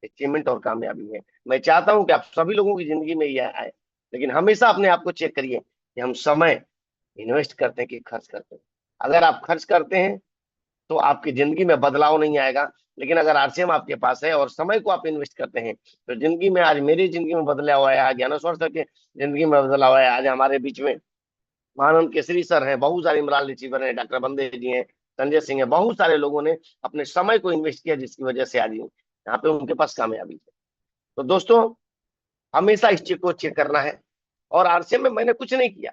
Achievement और कामयाबी है। मैं चाहता हूं कि आप सभी लोगों की जिंदगी में यह आए, लेकिन हमेशा अपने आप को चेक करिए कि हम समय इन्वेस्ट करते हैं कि खर्च करते हैं। अगर आप खर्च करते हैं तो आपकी जिंदगी में बदलाव नहीं आएगा, लेकिन अगर आरसीएम आपके पास है और समय को आप इन्वेस्ट करते हैं तो जिंदगी में, आज मेरी जिंदगी में बदलाव हुआ है, आज ज्ञानेश्वर सर के जिंदगी में बदलाव हुआ है, आज हमारे बीच में महानंद केसरी सर हैं, बहुत सारे इमरान रिसीवर हैं, डॉक्टर बंदे जी हैं, संजय सिंह है, बहुत सारे लोगों ने अपने समय को इन्वेस्ट किया, जिसकी वजह से आज यहाँ पे उनके पास कामयाबी है। तो दोस्तों, हमेशा इस चीज को चेक करना है। और आरसीएम में मैंने कुछ नहीं किया,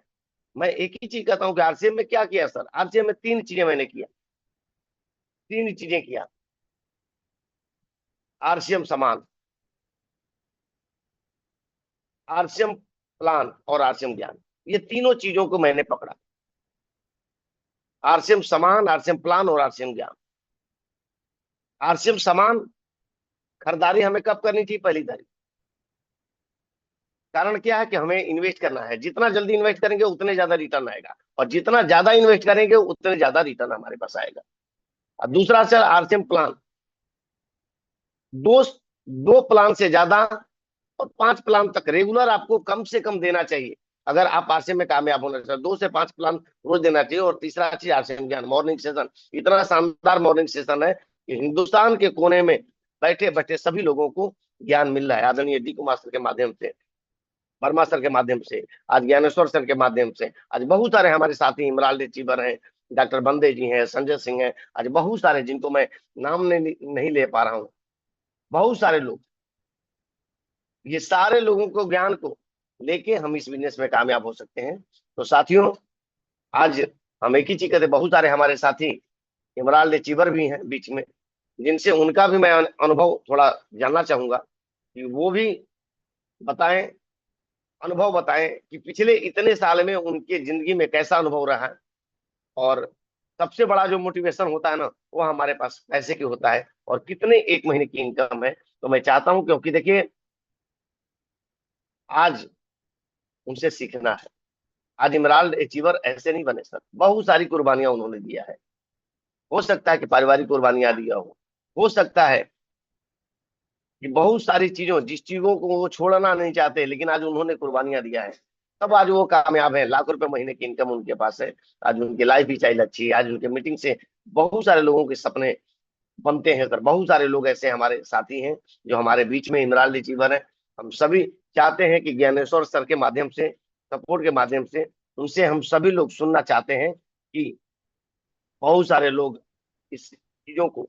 मैं एक ही चीज कहता हूँ कि आरसीएम में क्या किया सर, आरसीएम में तीन चीजें मैंने किया, तीन चीजें किया। आरसीएम सामान, आरसीएम प्लान और आरसीएम ज्ञान, ये तीनों चीजों को मैंने पकड़ा। आरसीएम सामान, आरसीएम प्लान और आरसीएम ज्ञान। आरसीएम सामान, खरीदारी हमें कब करनी चाहिए? पहली तारीख। कारण क्या है कि हमें इन्वेस्ट करना है, जितना जल्दी इन्वेस्ट करेंगे उतने ज्यादा रिटर्न आएगा, और जितना ज्यादा इन्वेस्ट करेंगे उतने ज्यादा रिटर्न हमारे पास आएगा। और दूसरा सर आरसीएम प्लान, दो दो प्लान से ज्यादा और 5 प्लान तक रेगुलर आपको कम से कम देना चाहिए। अगर आप आरसीएम में कामयाब होना चाहिए, 2 से 5 प्लान रोज देना चाहिए। और तीसरा चीज आरसीएम ज्ञान मॉर्निंग सेशन, इतना शानदार मॉर्निंग सेशन है कि हिंदुस्तान के कोने में बैठे बैठे सभी लोगों को ज्ञान मिल रहा है। आदरणीय डी कुमार सर के माध्यम से, वर्मा सर के माध्यम से, आज ज्ञानेश्वर सर के माध्यम से, आज बहुत सारे हमारे साथी इमरान रिचीवर हैं, डॉक्टर बंदे जी हैं, संजय सिंह हैं, आज बहुत सारे जिनको मैं नाम नहीं ले पा रहा हूँ, बहुत सारे लोग, ये सारे लोगों को ज्ञान को लेके हम इस बिजनेस में कामयाब हो सकते हैं। तो साथियों, आज हम एक ही चीज कहते, बहुत सारे हमारे साथी इमरान रिचीवर भी हैं बीच में, जिनसे उनका भी मैं अनुभव थोड़ा जानना चाहूंगा कि वो भी बताएं, अनुभव बताएं कि पिछले इतने साल में उनके जिंदगी में कैसा अनुभव रहा है। और सबसे बड़ा जो मोटिवेशन होता है ना, वो हमारे पास पैसे की होता है, और कितने एक महीने की इनकम है। तो मैं चाहता हूं, क्योंकि देखिए आज उनसे सीखना है। आज इमरान अचीवर ऐसे नहीं बने सर, बहुत सारी कुर्बानियां उन्होंने दिया है। हो सकता है कि पारिवारिक कुर्बानियां दिया हो सकता है कि बहुत सारी चीजों, जिस चीजों को वो छोड़ना नहीं चाहते, लेकिन आज उन्होंने कुर्बानियां दिया है, तब आज वो कामयाब है। लाख रुपए महीने की इनकम उनके पास है, आज उनकी लाइफ स्टाइल अच्छी है, आज उनके मीटिंग से बहुत सारे लोगों के सपने बनते हैं सर। बहुत सारे लोग ऐसे हमारे साथी हैं जो हमारे बीच में इमरान रिचीवर है। हम सभी चाहते हैं कि ज्ञानेश्वर सर के माध्यम से, सपोर्ट के माध्यम से, उनसे हम सभी लोग सुनना चाहते हैं कि बहुत सारे लोग इस चीजों को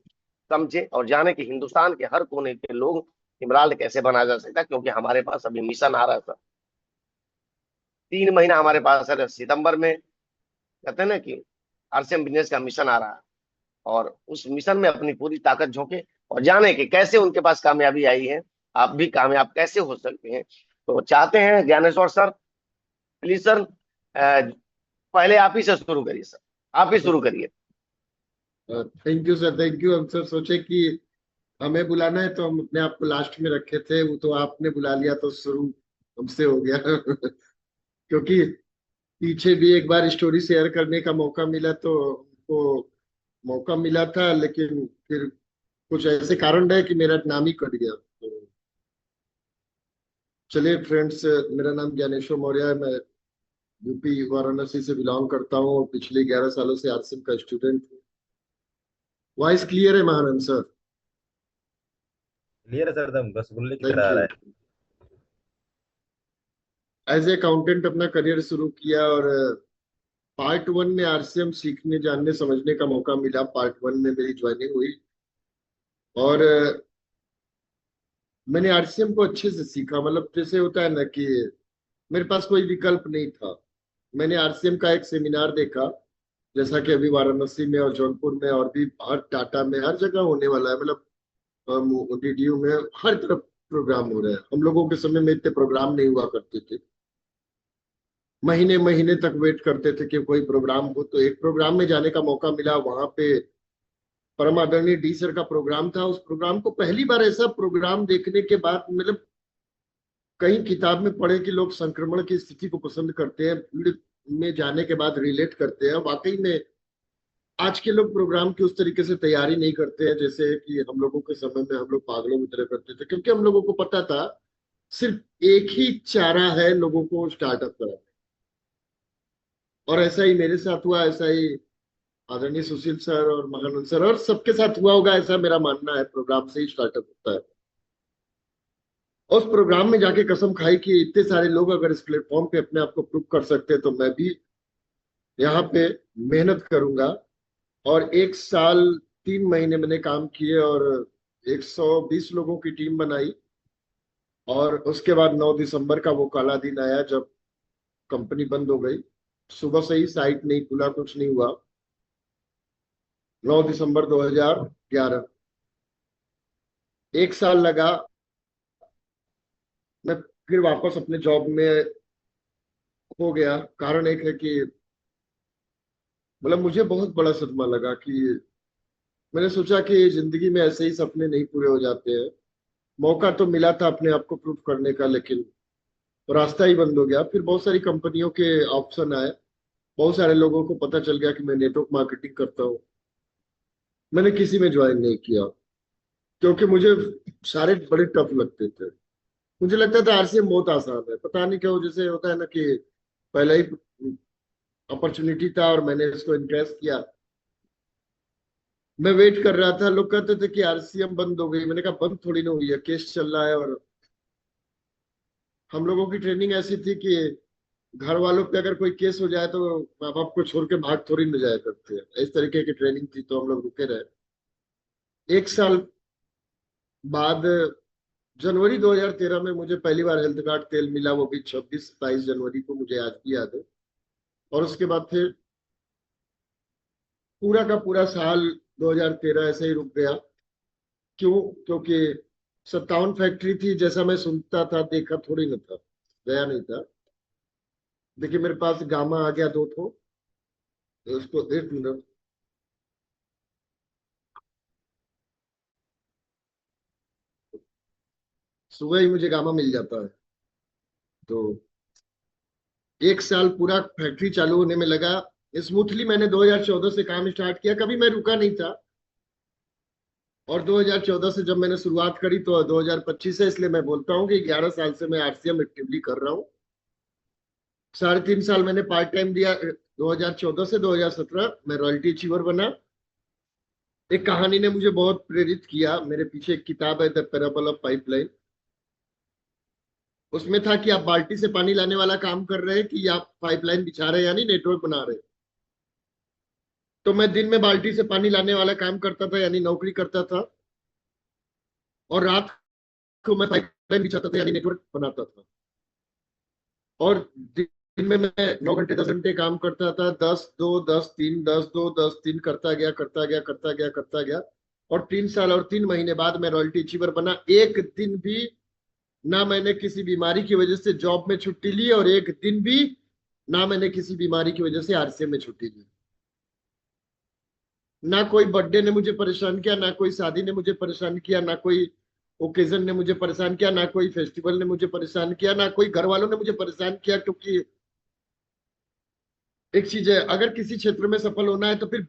समझे और जाने कि हिंदुस्तान के हर कोने के लोग इमरान कैसे बनाया जा सकता है। क्योंकि हमारे पास अभी मिशन आ रहा है सर, 3 महीना हमारे पास है, सितंबर में कहते हैं ना कि आरसीएम बिजनेस का मिशन आ रहा है, और उस मिशन में अपनी पूरी ताकत झोंके और जाने कि कैसे उनके पास कामयाबी आई है, आप भी कामयाब कैसे हो सकते हैं। तो चाहते हैं ज्ञानेश्वर सर, प्लीज सर, पहले आप ही से शुरू करिए सर, आप ही शुरू करिए। Thank you sir, thank you. हम सर सोचे कि हमें बुलाना है तो हम अपने आप को लास्ट में रखे थे, वो तो आपने बुला लिया तो शुरू हमसे हो गया। क्योंकि पीछे भी एक बार स्टोरी शेयर करने का मौका मिला तो वो मौका मिला था, लेकिन फिर कुछ ऐसे कारण रहे कि मेरा नाम ही कट गया। तो चलिए फ्रेंड्स, मेरा नाम ज्ञानेश्वर मौर्य है, मैं यूपी वाराणसी से बिलोंग करता हूँ और पिछले 11 सालों से आरसीएम का स्टूडेंट हूँ। वॉइस क्लियर है महानंद सर? क्लियर है सर, एकदम रसगुल्ले की तरह थैंक आ यू। रहा है। एज ए अकाउंटेंट अपना करियर शुरू किया, और पार्ट 1 में आरसीएम सीखने, जानने, समझने का मौका मिला। पार्ट 1 में मेरी ज्वाइनिंग हुई और मैंने आरसीएम को अच्छे से सीखा। मतलब जैसे होता है ना कि मेरे पास कोई विकल्प नहीं था। मैंने आरसीएम का एक सेमिनार देखा, जैसा कि अभी वाराणसी में और जौनपुर में और भी हर टाटा में हर जगह होने वाला है। मतलब डीडीयू में हर तरफ प्रोग्राम हो रहे हैं। हम लोगों के समय में इतने प्रोग्राम नहीं हुआ करते थे, महीने महीने तक वेट करते थे कि कोई प्रोग्राम हो। तो एक प्रोग्राम में जाने का मौका मिला, वहां पे परम आदरणीय डी सर का प्रोग्राम था। उस प्रोग्राम को पहली बार, ऐसा प्रोग्राम देखने के बाद, मतलब कहीं किताब में पढ़े कि लोग संक्रमण की स्थिति को पसंद करते हैं, भीड़ में जाने के बाद रिलेट करते हैं, वाकई में आज के लोग प्रोग्राम की उस तरीके से तैयारी नहीं करते हैं जैसे कि हम लोगों के समय में हम लोग पागलों की तरह करते थे, क्योंकि हम लोगों को पता था सिर्फ एक ही चारा है लोगों को स्टार्टअप करना। और ऐसा ही मेरे साथ हुआ, ऐसा ही आदरणीय सुशील सर और महानंद सर और सबके साथ हुआ होगा, ऐसा मेरा मानना है। प्रोग्राम से ही स्टार्टअप होता है। और उस प्रोग्राम में जाके कसम खाई कि इतने सारे लोग अगर इस प्लेटफॉर्म पे अपने आप को प्रूव कर सकते हैं तो मैं भी यहाँ पे मेहनत करूंगा। और 1 साल 3 महीने मैंने काम किए और 120 लोगों की टीम बनाई। और उसके बाद 9 दिसंबर का वो काला दिन आया जब कंपनी बंद हो गई। सुबह से ही साइट नहीं खुला, कुछ नहीं हुआ। 9 दिसंबर 2011, 1 साल लगा। मैं फिर वापस अपने जॉब में हो गया। कारण एक है कि मतलब मुझे बहुत बड़ा सदमा लगा कि मैंने सोचा कि जिंदगी में ऐसे ही सपने नहीं पूरे हो जाते हैं। मौका तो मिला था अपने आप को प्रूव करने का, लेकिन रास्ता ही बंद हो गया। फिर बहुत सारी कंपनियों के ऑप्शन आए। बहुत सारे लोगों को पता चल गया कि मैं नेटवर्क मार्केटिंग करता हूँ। मैंने किसी में ज्वाइन नहीं किया क्योंकि मुझे सारे बड़े टफ लगते थे। मुझे लगता था आरसीएम बहुत आसान है, पता नहीं क्यों। जैसे होता है ना कि पहला ही अपॉर्चुनिटी था और मैंने इसको इम्प्रेस किया। मैं वेट कर रहा था, लोग कहते थे कि आरसीएम बंद हो गई। मैंने कहा बंद थोड़ी ना हुई है, केस चल रहा है। और हम लोगों की ट्रेनिंग ऐसी थी कि घर वालों पे अगर कोई केस हो जाए तो माँ बाप को छोड़ के भाग थोड़ी न जाया करते हैं। इस तरीके की ट्रेनिंग थी, तो हम लोग रुके रहे। 1 साल बाद जनवरी 2013 में मुझे पहली बार हेल्थ कार्ड तेल मिला, वो भी 26-27 जनवरी को, मुझे आज भी याद है। और उसके बाद फिर पूरा का पूरा साल 2013 ऐसे ही रुक गया। क्यों? क्योंकि 57 फैक्ट्री थी, जैसा मैं सुनता था देखा थोड़ी न था, गया नहीं था। देखिए मेरे पास गामा आ गया 2 ठो। उसको 1 मिनट। सुबह ही मुझे गामा मिल जाता है। तो 1 साल पूरा फैक्ट्री चालू होने में लगा। स्मूथली मैंने 2014 से काम स्टार्ट किया, कभी मैं रुका नहीं था। और 2014 से जब मैंने शुरुआत करी तो 2025 है, इसलिए मैं बोलता हूँ कि 11 साल से मैं आरसीएम एक्टिवली कर रहा हूँ। 3.5 साल मैंने पार्ट टाइम दिया। 2014 से 2017 मैं रॉयल्टी अचीवर बना। एक कहानी ने मुझे बहुत प्रेरित किया। मेरे पीछे एक किताब है, द पैराबल ऑफ पाइपलाइन। उसमें था कि आप बाल्टी से पानी लाने वाला काम कर रहे हैं कि आप पाइपलाइन बिछा रहे हैं, यानी नेटवर्क बना रहे हैं। तो मैं दिन में बाल्टी से पानी लाने वाला काम करता था, यानी नौकरी करता था। और रात को मैं पाइपलाइन बिछाता था, यानी नेटवर्क बनाता था। और दिन में मैं 9 घंटे 10 घंटे काम करता था। 10 2 10 3 10 2 10 3 करता गया करता गया करता गया करता गया। और 3 साल और 3 महीने बाद मैं रॉयल्टी अचीवर बना। एक दिन भी ना मैंने किसी बीमारी की वजह से जॉब में छुट्टी ली, और एक दिन भी ना मैंने किसी बीमारी की वजह से आरसीएम में छुट्टी ली। ना कोई बर्थडे ने मुझे परेशान किया, ना कोई शादी ने मुझे परेशान किया, ना कोई ओकेजन ने मुझे परेशान किया, ना कोई फेस्टिवल ने मुझे परेशान किया, ना कोई घर वालों ने मुझे परेशान किया। क्योंकि एक चीज है, अगर किसी क्षेत्र में सफल होना है तो फिर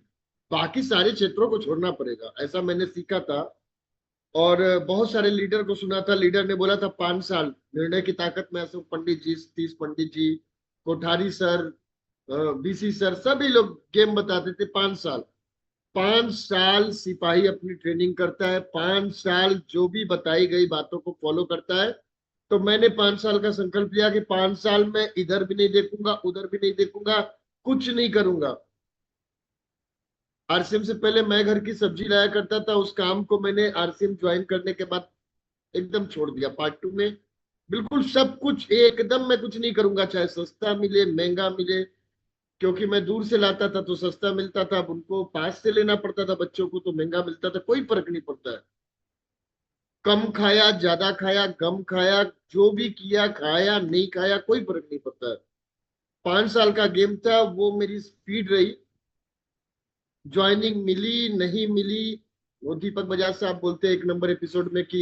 बाकी सारे क्षेत्रों को छोड़ना पड़ेगा, ऐसा मैंने सीखा था। और बहुत सारे लीडर को सुना था। लीडर ने बोला था 5 साल निर्णय की ताकत में। अशोक पंडित जी, सतीश पंडित जी, कोठारी सर, बीसी सर, सभी लोग गेम बताते थे। 5 साल, 5 साल सिपाही अपनी ट्रेनिंग करता है, 5 साल जो भी बताई गई बातों को फॉलो करता है। तो मैंने 5 साल का संकल्प लिया कि 5 साल में इधर भी नहीं देखूंगा, उधर भी नहीं देखूंगा, कुछ नहीं करूंगा। आरसीएम से पहले मैं घर की सब्जी लाया करता था, उस काम को मैंने आरसीएम ज्वाइन करने के बाद एकदम छोड़ दिया। पार्ट 2 में बिल्कुल सब कुछ एकदम, मैं कुछ नहीं करूंगा, चाहे सस्ता मिले महंगा मिले। क्योंकि मैं दूर से लाता था तो सस्ता मिलता था, अब उनको पास से लेना पड़ता था बच्चों को तो महंगा मिलता था। कोई फर्क नहीं पड़ता है। कम खाया ज्यादा खाया कम खाया, जो भी किया खाया नहीं खाया, कोई फर्क नहीं पड़ता है। 5 साल का गेम था, वो मेरी स्पीड रही। ज्वाइनिंग मिली नहीं मिली, वो दीपक बजाज साहब बोलते हैं 1 नंबर एपिसोड में कि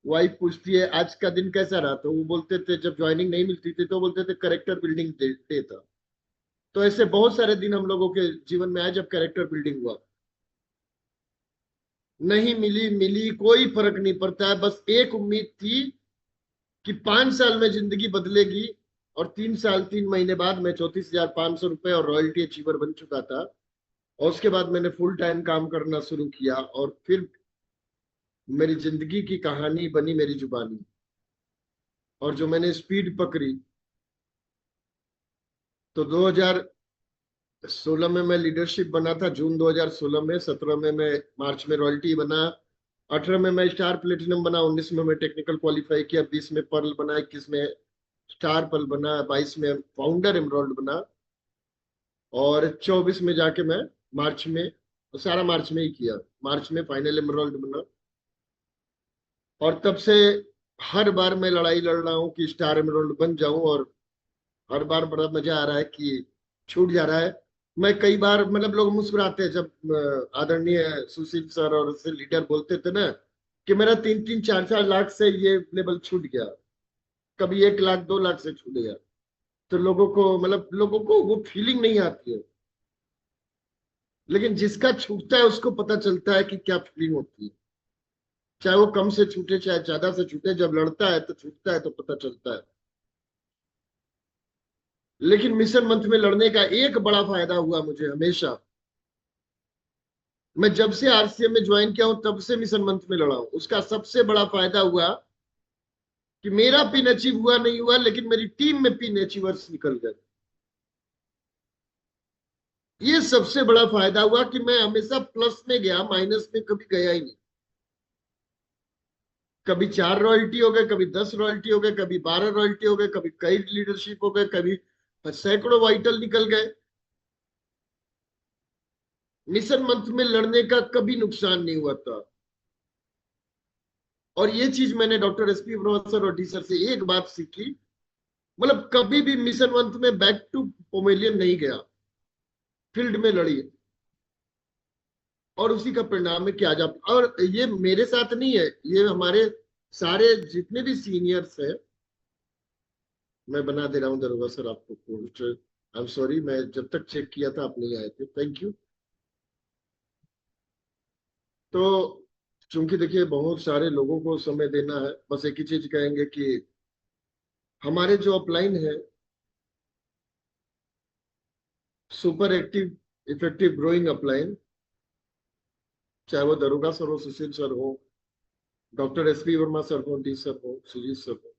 वाइफ पूछती है आज का दिन कैसा रहा, तो वो बोलते थे जब ज्वाइनिंग नहीं मिलती थी तो बोलते थे करेक्टर बिल्डिंग डे था। तो ऐसे बहुत सारे दिन हम लोगों के जीवन में आए जब कैरेक्टर बिल्डिंग हुआ। नहीं मिली मिली कोई फर्क नहीं पड़ता है, बस एक उम्मीद थी कि 5 साल में जिंदगी बदलेगी। और 3 साल 3 महीने बाद मैं 34,500 रुपए और रॉयल्टी अचीवर बन चुका था। और उसके बाद मैंने फुल टाइम काम करना शुरू किया, और फिर मेरी जिंदगी की कहानी बनी मेरी जुबानी। और जो मैंने स्पीड पकड़ी, तो 2016 में मैं लीडरशिप बना था, जून 2016 में। 17 में मैं मार्च में रॉयल्टी बना। 18 में मैं स्टार प्लेटिनम बना। 19 में मैं टेक्निकल क्वालिफाई किया। 20 में पर्ल बना। 21 में स्टार पर्ल बना। 22 में फाउंडर एमरोल्ड बना। और 24 में जाके मैं मार्च में, सारा मार्च में ही किया, मार्च में फाइनल एमरोल्ड बना। और तब से हर बार मैं लड़ाई लड़ रहा हूँ कि स्टार एमरोल्ड बन जाऊं। और हर बार बड़ा मजा आ रहा है कि छूट जा रहा है। मैं कई बार, मतलब लोग मुस्कुराते हैं जब आदरणीय सुशील सर और उससे लीडर बोलते थे ना कि मेरा 3-3 4-4 लाख से ये लेवल छूट गया, कभी 1 लाख 2 लाख से छूट गया। तो लोगों को, मतलब लोगों को वो फीलिंग नहीं आती है। लेकिन जिसका छूटता है उसको पता चलता है कि क्या फीलिंग होती है। चाहे वो कम से छूटे चाहे ज्यादा से छूटे, जब लड़ता है तो छूटता है तो पता चलता है। लेकिन मिशन मंथ में लड़ने का एक बड़ा फायदा हुआ मुझे हमेशा। मैं जब से आरसीएम में ज्वाइन किया हूं तब से मिशन मंथ में लड़ा हूं। उसका सबसे बड़ा फायदा हुआ कि मेरा पिन अचीव हुआ नहीं हुआ, लेकिन मेरी टीम में पिन अचीवर्स निकल गए। ये सबसे बड़ा फायदा हुआ कि मैं हमेशा प्लस में गया, माइनस में कभी गया ही नहीं। कभी 4 रॉयल्टी हो गए, कभी 10 रॉयल्टी हो गए, कभी 12 रॉयल्टी हो गए, कभी कई लीडरशिप हो गए, कभी सैकड़ों वाइटल निकल गए। मिशन मंथ में लड़ने का कभी नुकसान नहीं हुआ था। और ये चीज मैंने डॉक्टर एसपी वर्मा सर और डी सर से एक बात सीखी, मतलब कभी भी मिशन मंथ में बैक टू पोमेलियन नहीं गया, फील्ड में लड़ी। और उसी का परिणाम है कि आज आप, और ये मेरे साथ नहीं है, ये हमारे सारे जितने भी सीनियर्स हैं। मैं बना दे रहा हूँ दरोगा सर आपको पोस्ट। आई एम सॉरी, मैं जब तक चेक किया था आप नहीं आए थे। Thank you. तो चूंकि देखिए बहुत सारे लोगों को समय देना है, बस एक ही चीज कहेंगे कि हमारे जो अपलाइन है, super active effective growing upline, चाहे वो दरोगा सर हो, सुशील सर हो, डॉक्टर एसपी वर्मा सर हो, डी सर हो, सुजीत सर हो,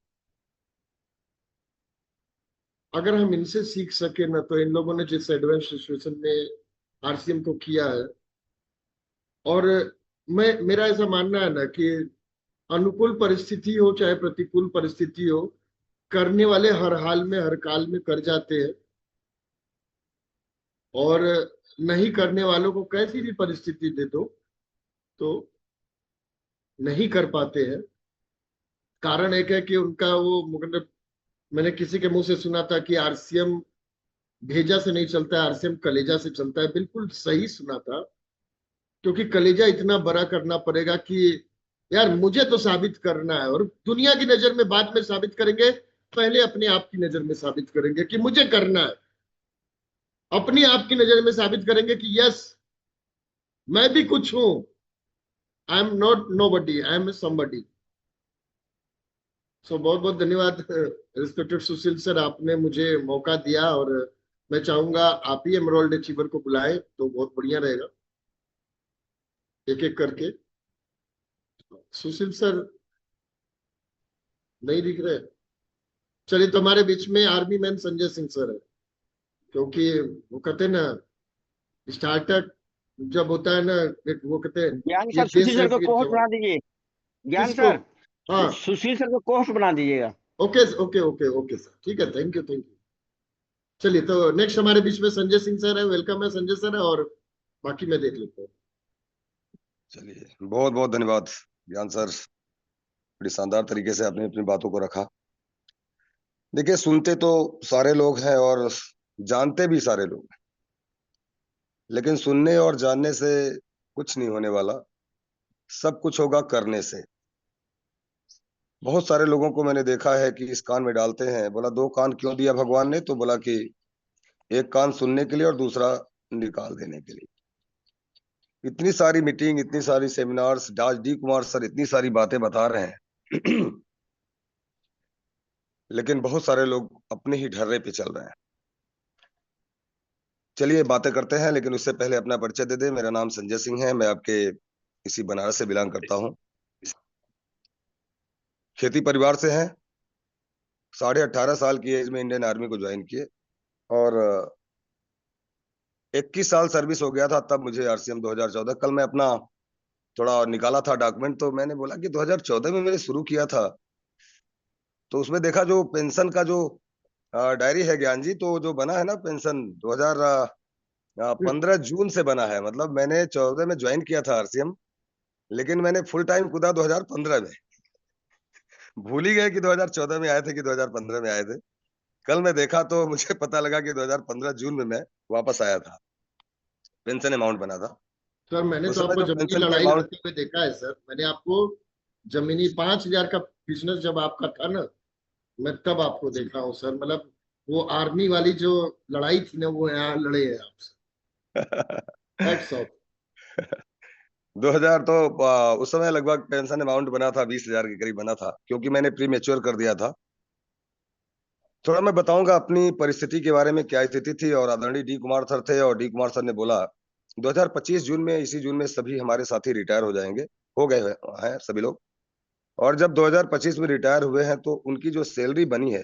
अगर हम इनसे सीख सके ना, तो इन लोगों ने जिस एडवांस सिचुएशन में आरसीएम को किया है। और मेरा ऐसा मानना है ना कि अनुकूल परिस्थिति हो चाहे प्रतिकूल परिस्थिति हो, करने वाले हर हाल में हर काल में कर जाते हैं। और नहीं करने वालों को कैसी भी परिस्थिति दे दो तो नहीं कर पाते हैं। कारण एक है कि उनका वो, मतलब मैंने किसी के मुंह से सुना था कि आरसीएम भेजा से नहीं चलता है, आरसीएम कलेजा से चलता है। बिल्कुल सही सुना था। क्योंकि कलेजा इतना बड़ा करना पड़ेगा कि यार मुझे तो साबित करना है, और दुनिया की नजर में बाद में साबित करेंगे, पहले अपने आप की नजर में साबित करेंगे कि मुझे करना है। अपने आप की नजर में साबित करेंगे कि यस, मैं भी कुछ हूं। I am not nobody, I am somebody. So बहुत बहुत धन्यवाद रिस्पेक्टेड सुशील सर, आपने मुझे मौका दिया। और मैं चाहूंगा आप ही एमरोल्ड अचीवर को बुलाए तो बहुत बढ़िया रहेगा, एक एक करके। सुशील सर नहीं दिख रहे। चलिए, तुम्हारे बीच में army man Sanjay Singh sir है। क्योंकि वो कहते हैं ना, स्टार्टअप जब होता है ना, वो कहते हैं ज्ञान ये सर, सुशील देश है सर को वीर कोच जवान। बना दीजिए। ज्ञान किसको? सर, हाँ, सुशील सर को कोच बना दीजिएगा। Okay okay okay okay sir, ठीक है, थैंक यू थैंक यू। चलिए, तो नेक्स्ट हमारे बीच में संजय सिंह सर है। वेलकम है संजय सर, और बाकी मैं देख लेता हूँ। चलिए, बहुत बहुत धन्यवाद ज्ञान सर, बड़ी शानदार तरीके से आपने अपनी बातों को रखा। देखिए, सुनते तो सारे लोग हैं और जानते भी सारे लोग हैं, लेकिन सुनने और जानने से कुछ नहीं होने वाला। सब कुछ होगा करने से। बहुत सारे लोगों को मैंने देखा है कि इस कान में डालते हैं, बोला 2 कान क्यों दिया भगवान ने, तो बोला कि एक कान सुनने के लिए और दूसरा निकाल देने के लिए। इतनी सारी मीटिंग, इतनी सारी सेमिनार्स, डी कुमार सर इतनी सारी बातें बता रहे हैं लेकिन बहुत सारे लोग अपने ही ढर्रे पे चल रहे हैं। चलिए बातें करते हैं, लेकिन उससे पहले अपना परिचय दे दे। मेरा नाम संजय सिंह है, मैं आपके इसी बनारस से बिलोंग करता हूँ। खेती परिवार से हैं, 18.5 साल की एज में इंडियन आर्मी को ज्वाइन किए और 21 साल सर्विस हो गया था तब मुझे आरसीएम 2014। कल मैं अपना थोड़ा निकाला था डॉक्यूमेंट, तो मैंने बोला कि 2014 में मैंने शुरू किया था, तो उसमें देखा जो पेंशन का जो डायरी है ज्ञान जी, तो जो बना है ना पेंशन 2015 जून से बना है। मतलब मैंने 14 में ज्वाइन किया था आरसीएम, लेकिन मैंने फुल टाइम कूदा 2015 में। भूल ही गए कि 2014 में आए थे कि 2015 में आए थे। कल मैं देखा तो मुझे पता लगा कि 2015 जून में मैं वापस आया था, पेंशन अमाउंट बना था। सर मैंने उस तो समय आपको जो जमीनी पेंशन की लड़ाई अमाउंट, लड़ते हुए देखा है सर। मैंने आपको जमीनी 5,000 का बिजनेस जब आपका था ना, मैं तब आपको देखा हूँ सर। मतलब वो आर्मी वाली जो लड़ाई थी ना, वो यहाँ लड़े हैं आपसे। Hats off. 2000 तो उस समय लगभग पेंशन अमाउंट बना था 20,000 के करीब बना था, क्योंकि मैंने प्री मैच्योर कर दिया था। थोड़ा मैं बताऊंगा अपनी परिस्थिति के बारे में, क्या स्थिति थी। और आदरणीय डी कुमार सर थे, और डी कुमार सर ने बोला 2025 जून में, इसी जून में सभी हमारे साथी रिटायर हो जाएंगे, हो गए हैं सभी लोग। और जब 2025 में रिटायर हुए हैं तो उनकी जो सैलरी बनी है,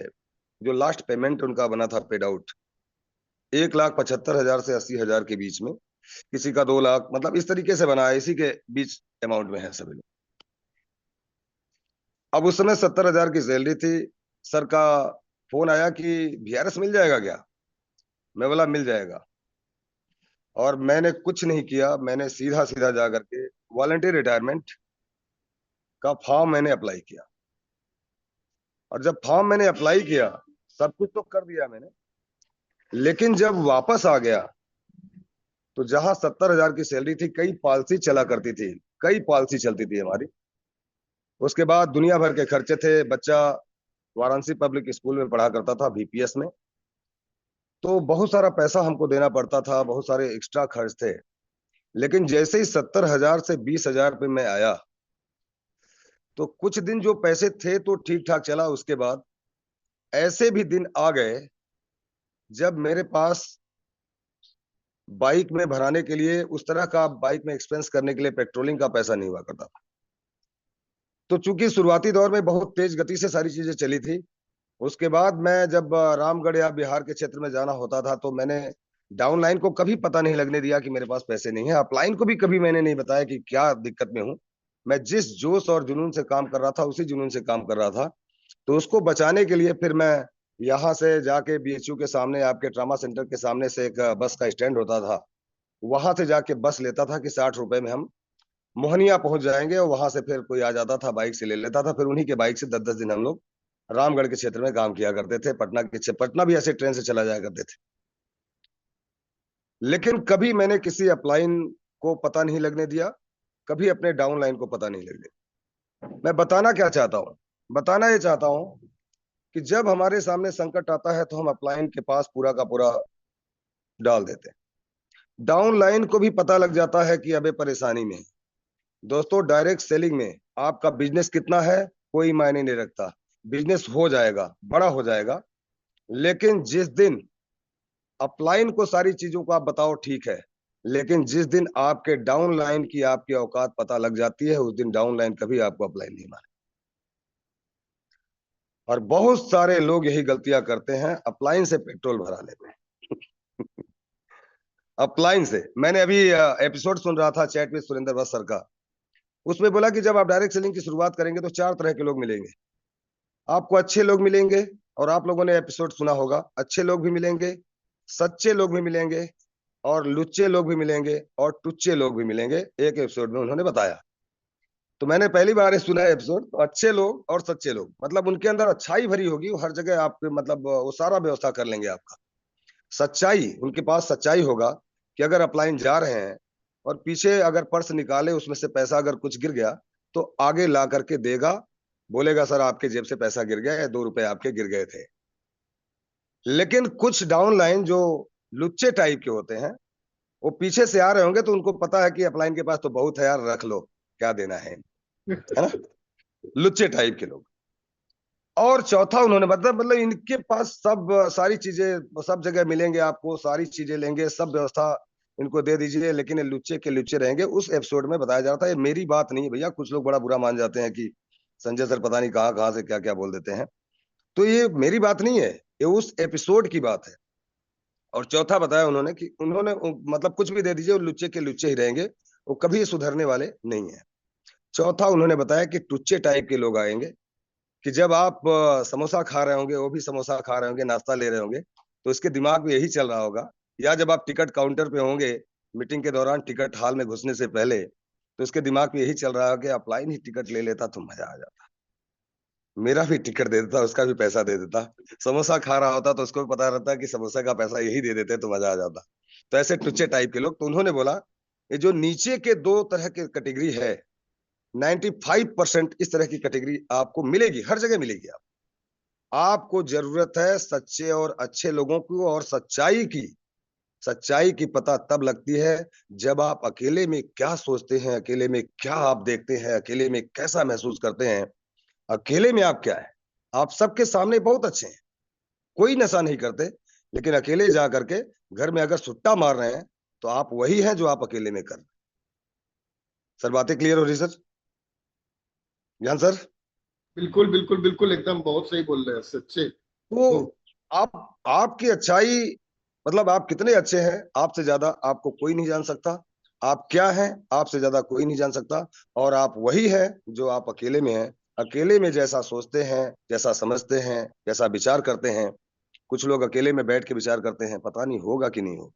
जो लास्ट पेमेंट उनका बना था पेड आउट, 1,75,000 से 80,000 के बीच में, किसी का 2 लाख, मतलब इस तरीके से बना है, इसी के बीच अमाउंट में है सभी लोग। अब उस समय 70,000 की सैलरी थी। सर का फोन आया कि वीआरएस मिल जाएगा क्या? मैं बोला मिल जाएगा। और मैंने कुछ नहीं किया, मैंने सीधा सीधा जा करके वॉलंटियर रिटायरमेंट का फॉर्म मैंने अप्लाई किया। और जब फॉर्म मैंने अप्लाई किया, सब कुछ तो कर दिया मैंने, लेकिन जब वापस आ गया तो जहां 70,000 की सैलरी थी, कई पॉलिसी चला करती थी, कई पॉलिसी चलती थी हमारी। उसके बाद दुनिया भर के खर्चे थे। बच्चा वाराणसी पब्लिक स्कूल में पढ़ा करता था, बीपीएस में, तो बहुत सारा पैसा हमको देना पड़ता था, बहुत सारे एक्स्ट्रा खर्च थे। लेकिन जैसे ही 70,000 से 20,000 पे मैं आया, तो कुछ दिन जो पैसे थे तो ठीक ठाक चला। उसके बाद ऐसे भी दिन आ गए जब मेरे पास बाइक में भराने के लिए, उस तरह का बाइक में एक्सपेंस करने के लिए पेट्रोलिंग का पैसा नहीं हुआ करता था। तो चूंकि शुरुआती दौर में बहुत तेज गति से सारी चीजें चली थी, उसके बाद मैं जब रामगढ़ या बिहार के क्षेत्र में जाना होता था, तो मैंने डाउन लाइन को कभी पता नहीं लगने दिया कि मेरे पास पैसे नहीं है। अपलाइन को भी कभी मैंने नहीं बताया कि क्या दिक्कत में हूँ। मैं जिस जोश और जुनून से काम कर रहा था, उसी जुनून से काम कर रहा था। तो उसको बचाने के लिए फिर मैं यहाँ से जाके बीएचयू के सामने, आपके ट्रामा सेंटर के सामने से एक बस का स्टैंड होता था, वहां से जाके बस लेता था कि 60 रुपए में हम मोहनिया पहुंच जाएंगे। और वहां से फिर कोई आ जाता था, बाइक से ले लेता था। फिर उन्हीं के बाइक से 10-10 दिन हम लोग रामगढ़ के क्षेत्र में काम किया करते थे। पटना भी ऐसे ट्रेन से चला जाया करते थे। लेकिन कभी मैंने किसी अपलाइन को पता नहीं लगने दिया, कभी अपने डाउन लाइन को पता नहीं लगने दिया। मैं बताना क्या चाहता हूं? बताना ये चाहता हूं कि जब हमारे सामने संकट आता है तो हम अपलाइन के पास पूरा का पूरा डाल देते हैं। डाउन लाइन को भी पता लग जाता है कि अबे परेशानी में है। दोस्तों, डायरेक्ट सेलिंग में आपका बिजनेस कितना है कोई मायने नहीं रखता। बिजनेस हो जाएगा, बड़ा हो जाएगा, लेकिन जिस दिन अपलाइन को सारी चीजों को आप बताओ ठीक है, लेकिन जिस दिन आपके डाउन लाइन की आपकी औकात पता लग जाती है, उस दिन डाउन लाइन कभी आपको अपलाइन नहीं माने। और बहुत सारे लोग यही गलतियां करते हैं अपलाइन से पेट्रोल भराने में। अपलाइन से मैंने अभी एपिसोड सुन रहा था चैट में सुरेंद्र वत्स सर का। उसमें बोला कि जब आप डायरेक्ट सेलिंग की शुरुआत करेंगे तो 4 तरह के लोग मिलेंगे आपको। अच्छे लोग मिलेंगे, और आप लोगों ने एपिसोड सुना होगा, अच्छे लोग भी मिलेंगे, सच्चे लोग भी मिलेंगे, और लुच्चे लोग भी मिलेंगे, और टुच्चे लोग भी मिलेंगे। एक एपिसोड में उन्होंने बताया। तो मैंने पहली बार ये सुना एपिसोड। तो अच्छे लोग और सच्चे लोग, मतलब उनके अंदर अच्छाई भरी होगी, वो हर जगह आपके मतलब वो सारा व्यवस्था कर लेंगे आपका। सच्चाई, उनके पास सच्चाई होगा कि अगर अपलाइन जा रहे हैं और पीछे अगर पर्स निकाले, उसमें से पैसा अगर कुछ गिर गया, तो आगे ला करके देगा, बोलेगा सर आपके जेब से पैसा गिर गया है, 2 रुपए आपके गिर गए थे। लेकिन कुछ डाउन लाइन जो लुच्चे टाइप के होते हैं। वो पीछे से आ रहे होंगे तो उनको पता है कि अपलाइन के पास तो बहुत है यार, रख लो, क्या देना है ना, लुच्चे टाइप के लोग। और चौथा उन्होंने मतलब इनके पास सब सारी चीजें सब जगह मिलेंगे आपको, सारी चीजें लेंगे, सब व्यवस्था इनको दे दीजिए, लेकिन ये लुच्चे के लुच्चे रहेंगे। उस एपिसोड में बताया जा रहा था, ये मेरी बात नहीं है भैया, कुछ लोग बड़ा बुरा मान जाते हैं कि संजय सर पता नहीं कहाँ कहाँ से क्या क्या बोल देते हैं, तो ये मेरी बात नहीं है, ये उस एपिसोड की बात है। और चौथा बताया उन्होंने कि उन्होंने मतलब कुछ भी दे दीजिए, वो लुच्चे के लुच्चे ही रहेंगे, वो कभी सुधरने वाले नहीं है। चौथा उन्होंने बताया कि टुच्चे टाइप के लोग आएंगे, कि जब आप समोसा खा रहे होंगे, वो भी समोसा खा रहे होंगे, नाश्ता ले रहे होंगे, तो इसके दिमाग में यही चल रहा होगा, या जब आप टिकट काउंटर पे होंगे मीटिंग के दौरान, टिकट हॉल में घुसने से पहले, तो इसके दिमाग में यही चल रहा है कि अपलाइन ही टिकट ले लेता तो मजा आ जाता, मेरा भी टिकट दे देता, उसका भी पैसा दे देता। समोसा खा रहा होता तो उसको भी पता रहता कि समोसा का पैसा यही दे देते तो मजा आ जाता। तो ऐसे टुच्चे टाइप के लोग। तो उन्होंने बोला ये जो नीचे के दो तरह की कैटेगरी है, 95% इस तरह की कैटेगरी आपको मिलेगी, हर जगह मिलेगी। आपको जरूरत है सच्चे और अच्छे लोगों की, और सच्चाई की पता तब लगती है जब आप अकेले में क्या सोचते हैं, अकेले में क्या आप देखते हैं, अकेले में कैसा महसूस करते हैं। अकेले में आप क्या है, आप सबके सामने बहुत अच्छे हैं, कोई नशा नहीं करते, लेकिन अकेले जा करके घर में अगर सुट्टा मार रहे हैं तो आप वही हैं जो आप अकेले में कर रहे हैं। सर बातें क्लियर हो रही सर? ज्ञान सर? बिल्कुल बिल्कुल बिल्कुल, एकदम बहुत सही बोल रहे हैं, सच्चे। तो आपकी अच्छाई मतलब आप कितने अच्छे हैं, आपसे ज्यादा आपको कोई नहीं जान सकता। आप क्या हैं, आपसे ज्यादा कोई नहीं जान सकता। और आप वही हैं जो आप अकेले में हैं। अकेले में जैसा सोचते हैं, जैसा समझते हैं, जैसा विचार करते हैं, कुछ लोग अकेले में बैठ के विचार करते हैं, पता नहीं होगा कि नहीं होगा।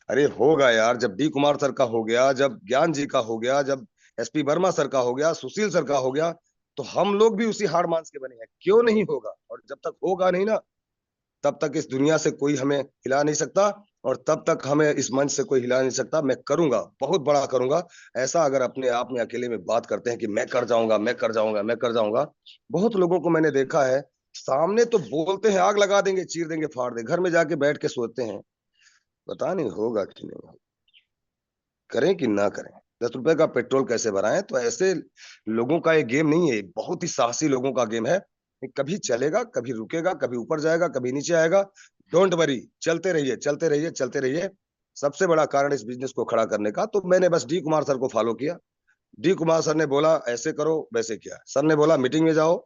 अरे होगा यार, जब डी कुमार सर का हो गया, जब ज्ञान जी का हो गया, जब एसपी वर्मा सर का हो गया, सुशील सर का हो गया, तो हम लोग भी उसी हाड़ मांस के बने हैं, क्यों नहीं होगा। और जब तक होगा नहीं ना, तब तक इस दुनिया से कोई हमें हिला नहीं सकता, और तब तक हमें इस मंच से कोई हिला नहीं सकता। मैं करूंगा, बहुत बड़ा करूंगा ऐसा। अगर अपने आप में अकेले में बात करते हैं कि मैं कर जाऊंगा, मैं कर जाऊंगा, मैं कर जाऊंगा, बहुत लोगों को मैंने देखा है, सामने तो बोलते हैं आग लगा देंगे, चीर देंगे, फाड़ देंगे, घर में जाके बैठ के सोचते हैं पता नहीं होगा कि नहीं होगा, करें कि ना करें, 10 रुपए का पेट्रोल कैसे भराएं। तो ऐसे लोगों का ये गेम नहीं है, बहुत ही साहसी लोगों का गेम है। कभी चलेगा, कभी रुकेगा, कभी ऊपर जाएगा, कभी नीचे आएगा। डोंट वरी, चलते रहिए, चलते रहिए, चलते रहिए। सबसे बड़ा कारण इस बिजनेस को खड़ा करने का, तो मैंने बस डी कुमार सर को फॉलो किया। डी कुमार सर ने बोला ऐसे करो, वैसे किया। सर ने बोला मीटिंग में जाओ,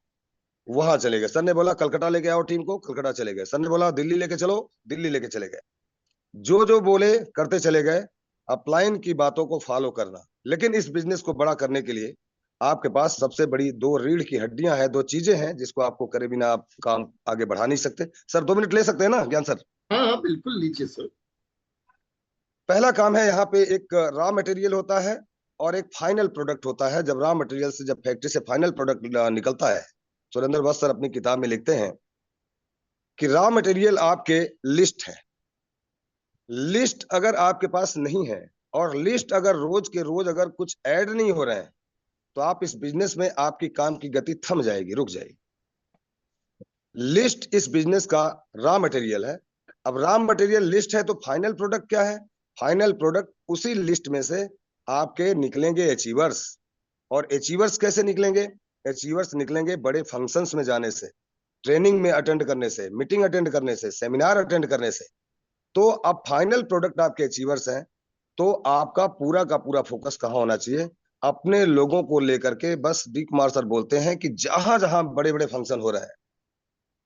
वहां चले गए। सर ने बोला कलकत्ता लेके आओ टीम को, कलकत्ता चले गए। सर ने बोला दिल्ली लेके चलो, दिल्ली लेके चले गए। जो जो बोले करते चले गए। अपलाइन की बातों को फॉलो करना, लेकिन इस बिजनेस को बड़ा करने के लिए आपके पास सबसे बड़ी दो रीढ़ की हड्डियां हैं, दो चीजें हैं जिसको आपको करे बिना आप काम आगे बढ़ा नहीं सकते। सर 2 मिनट ले सकते हैं ना ज्ञान सर? हाँ हाँ बिल्कुल, लीजिए सर। पहला काम है, यहाँ पे एक रॉ मटेरियल होता है और एक फाइनल प्रोडक्ट होता है। जब रॉ मटेरियल से, जब फैक्ट्री से फाइनल प्रोडक्ट निकलता है, सुरेंद्र वत्स सर अपनी किताब में लिखते हैं कि रॉ मटेरियल आपके लिस्ट है। लिस्ट अगर आपके पास नहीं है, और लिस्ट अगर रोज के रोज अगर कुछ ऐड नहीं हो रहे हैं, तो आप इस बिजनेस में आपकी काम की गति थम जाएगी, रुक जाएगी। लिस्ट इस बिजनेस का रॉ मटेरियल है। अब रॉ मटेरियल लिस्ट है, तो फाइनल प्रोडक्ट क्या है? फाइनल प्रोडक्ट उसी लिस्ट में से आपके निकलेंगे अचीवर्स। और अचीवर्स कैसे निकलेंगे? अचीवर्स निकलेंगे बड़े फंक्शंस में जाने से, ट्रेनिंग में अटेंड करने से, मीटिंग अटेंड करने से, सेमिनार अटेंड करने से। तो अब फाइनल प्रोडक्ट आपके अचीवर्स हैं, तो आपका पूरा का पूरा फोकस कहाँ होना चाहिए? अपने लोगों को लेकर के। बस डी कुमार सर बोलते हैं कि जहां जहां बड़े बड़े फंक्शन हो रहे हैं,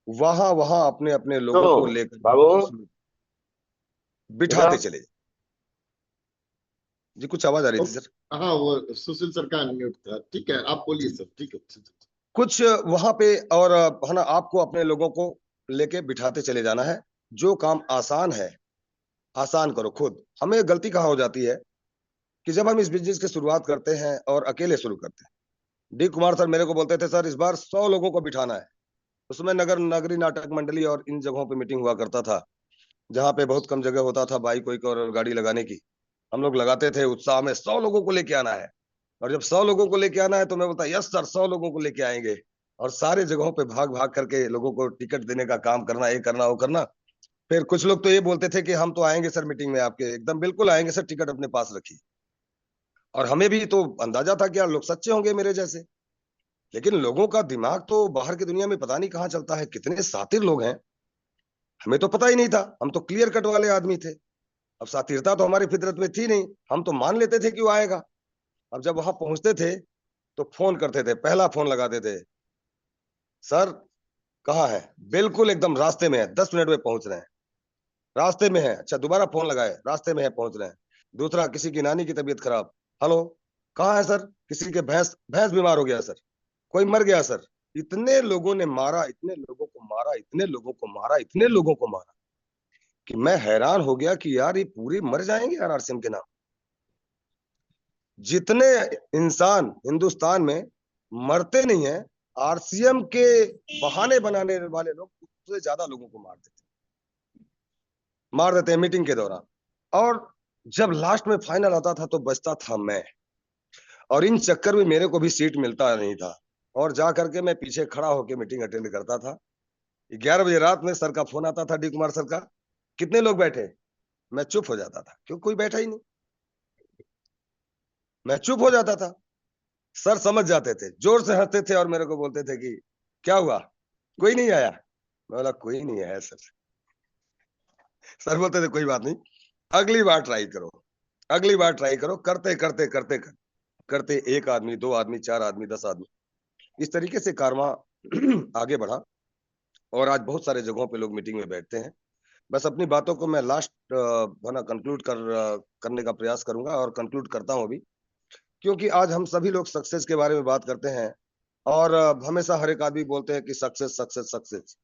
वहां वहां अपने अपने लोगों तो को लेकर बाबू बिठाते चले जाए। जी कुछ आवाज आ रही थी सर? हाँ, वो सुशील सर का अनम्यूट था। ठीक है, आप बोलिए सर। ठीक है। कुछ वहां पे, और है ना, आपको अपने लोगों को लेके बिठाते चले जाना है। जो काम आसान है, आसान करो खुद। हमें गलती कहाँ हो जाती है कि जब हम इस बिजनेस की शुरुआत करते हैं और अकेले शुरू करते हैं। डी कुमार सर मेरे को बोलते थे सर इस बार 100 लोगों को बिठाना है। उसमें नगरी नाटक मंडली और इन जगहों पे मीटिंग हुआ करता था, जहाँ पे बहुत कम जगह होता था बाइक वाइक और गाड़ी लगाने की। हम लोग लगाते थे उत्साह में, 100 लोगों को लेके आना है। और जब 100 लोगों को लेके आना है तो मैं बोलता यस सर, 100 लोगों को लेके आएंगे। और सारे जगहों पे भाग भाग करके लोगों को टिकट देने का काम करना, ये करना, वो करना। फिर कुछ लोग तो ये बोलते थे कि हम तो आएंगे सर मीटिंग में आपके, एकदम बिल्कुल आएंगे सर, टिकट अपने पास रखिए। और हमें भी तो अंदाजा था कि यार लोग सच्चे होंगे मेरे जैसे, लेकिन लोगों का दिमाग तो बाहर की दुनिया में पता नहीं कहाँ चलता है, कितने शातिर लोग हैं, हमें तो पता ही नहीं था। हम तो क्लियर कट वाले आदमी थे। अब शातिरता तो हमारी फितरत में थी नहीं, हम तो मान लेते थे कि वो आएगा। अब जब वहां पहुंचते थे तो फोन करते थे, पहला फोन लगाते थे, सर कहाँ है? बिल्कुल एकदम रास्ते में है, 10 मिनट में पहुंच रहे हैं। रास्ते में है, अच्छा दोबारा फोन लगाए, रास्ते में है, पहुंच रहे हैं। दूसरा, किसी की नानी की तबीयत खराब, हेलो कहाँ है सर? किसी के भैंस भैंस बीमार हो गया सर, कोई मर गया सर। इतने लोगों ने मारा, इतने लोगों को मारा, इतने लोगों को मारा, इतने लोगों को मारा कि मैं हैरान हो गया कि यार ये पूरे मर जाएंगे यार आरसीएम के नाम। जितने इंसान हिंदुस्तान में मरते नहीं है, आरसीएम के बहाने बनाने वाले लोग उससे ज्यादा लोगों को मार देते हैं मीटिंग के दौरान। और जब लास्ट में फाइनल आता था तो बचता था मैं, और इन चक्कर में मेरे को भी सीट मिलता नहीं था, और जा करके मैं पीछे खड़ा होकर मीटिंग अटेंड करता था। 11 बजे रात में सर का फोन आता था, डी कुमार सर का, कितने लोग बैठे? मैं चुप हो जाता था, क्यों कोई बैठा ही नहीं, मैं चुप हो जाता था। सर समझ जाते थे, जोर से हंसते थे और मेरे को बोलते थे कि क्या हुआ, कोई नहीं आया? मैं बोला कोई नहीं आया सर। सर बोलते थे कोई बात नहीं, अगली बार ट्राई करो, अगली बार ट्राई करो। करते करते करते करते 1 आदमी, 2 आदमी, 4 आदमी, 10 आदमी, इस तरीके से कारवां आगे बढ़ा। और आज बहुत सारे जगहों पे लोग मीटिंग में बैठते हैं। बस अपनी बातों को मैं लास्ट कंक्लूड करने का प्रयास करूंगा, और कंक्लूड करता हूं अभी, क्योंकि आज हम सभी लोग सक्सेस के बारे में बात करते हैं, और हमेशा हर एक आदमी बोलते हैं कि सक्सेस सक्सेस सक्सेस।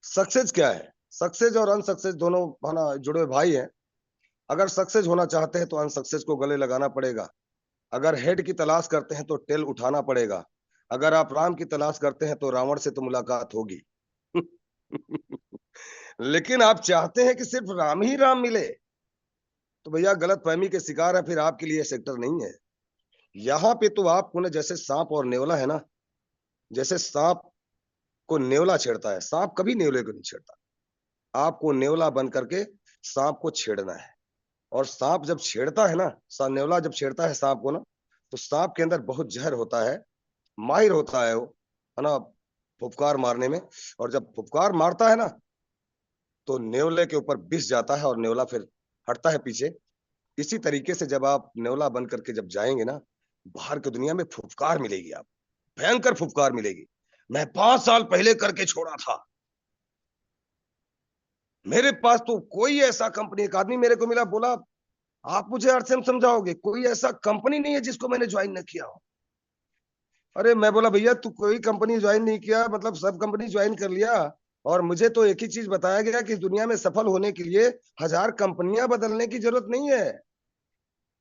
सक्सेस क्या है? सक्सेस और अनसक्सेस दोनों जुड़े हुए भाई हैं। अगर सक्सेस होना चाहते हैं तो अनसक्सेस को गले लगाना पड़ेगा। अगर हेड की तलाश करते हैं तो टेल उठाना पड़ेगा। अगर आप राम की तलाश करते हैं तो रावण से तो मुलाकात होगी। लेकिन आप चाहते हैं कि सिर्फ राम ही राम मिले, तो भैया गलतफहमी के शिकार है, फिर आपके लिए सेक्टर नहीं है। यहाँ पे तो आपको ना, जैसे सांप और नेवला है ना, जैसे सांप को नेवला छेड़ता है, सांप कभी नेवले को नहीं छेड़ता। आपको नेवला बन करके सांप को छेड़ना है। और सांप जब छेड़ता है ना, नेवला जब छेड़ता है सांप को ना, तो सांप के अंदर बहुत जहर होता है, माहिर होता है वो, है ना, फुफकार मारने में। और जब फुफकार मारता है ना, तो नेवले के ऊपर बिस जाता है और नेवला फिर हटता है पीछे। इसी तरीके से जब आप नेवला बन करके जब जाएंगे ना, बाहर की दुनिया में फुफकार मिलेगी, आप भयंकर फुफकार मिलेगी। मैं 5 साल पहले करके छोड़ा था, मेरे पास तो कोई ऐसा कंपनी, एक आदमी मेरे को मिला, बोला आप मुझे आरसीएम समझाओगे, कोई ऐसा कंपनी नहीं है जिसको मैंने ज्वाइन न किया हो। अरे मैं बोला भैया तू कोई कंपनी ज्वाइन नहीं किया, मतलब सब कंपनी ज्वाइन कर लिया, और मुझे तो एक ही चीज बताया गया कि इस दुनिया में सफल होने के लिए 1000 कंपनियां बदलने की जरूरत नहीं है।